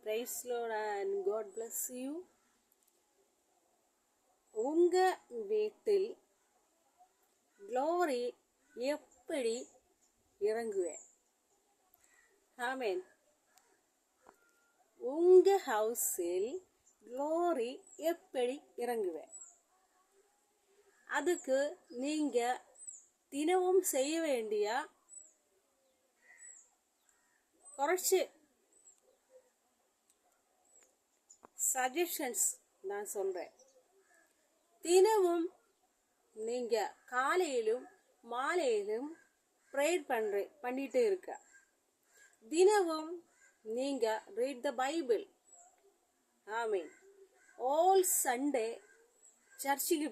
Praise Lord and God bless you. உங்க வீட்டில் glory எப்படி இறங்குவேன்? ஆமென். உங்க ஹவுஸில் glory எப்படி இறங்குவேன்? அதுக்கு நீங்க தினமும் செய்ய வேண்டிய குறைச்சு சஜஷன்ஸ் நான் சொல்றேன். தினமும் நீங்க காலையிலும் மாலையிலும் ப்ரேயர் பண்ணிட்டு இருக்க. தினமும் நீங்க ரீட் த பைபிள். ஆமீன். ஆல் சண்டே சர்ச்சுக்கு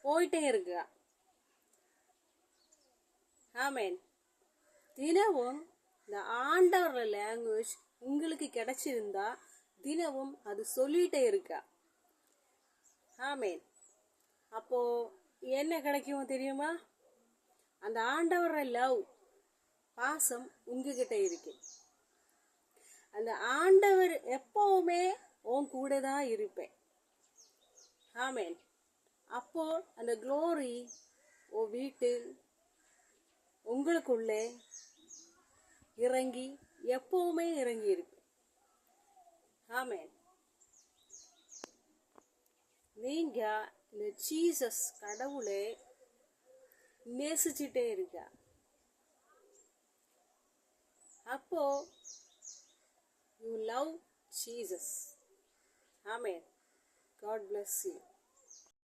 போயிட்டே இருக்க. ஆமீன். தினமும் இந்த ஆண்டவர் லாங்குவேஜ் உங்களுக்கு கிடைச்சிருந்தா தினமும் அது சொல்லிட்டே இருக்க. ஆமீன். அப்போ என்ன கிடைக்கும் தெரியுமா? அந்த ஆண்டவர லவ் பாசம் உங்ககிட்ட இருக்கு. அந்த ஆண்டவர் எப்பவுமே உன் கூட தான் இருப்பேன். ஆமீன். அப்போ அந்த க்ளோரி உன் வீட்டில் உங்களுக்குள்ளே இறங்கி எப்பவுமே இறங்கி இருக்கு. ஆமீன். நீங்க இந்த ஜீசஸ் கடவுளை நேசிச்சுட்டே இருக்க. அப்போ you love Jesus. Amen. God bless you.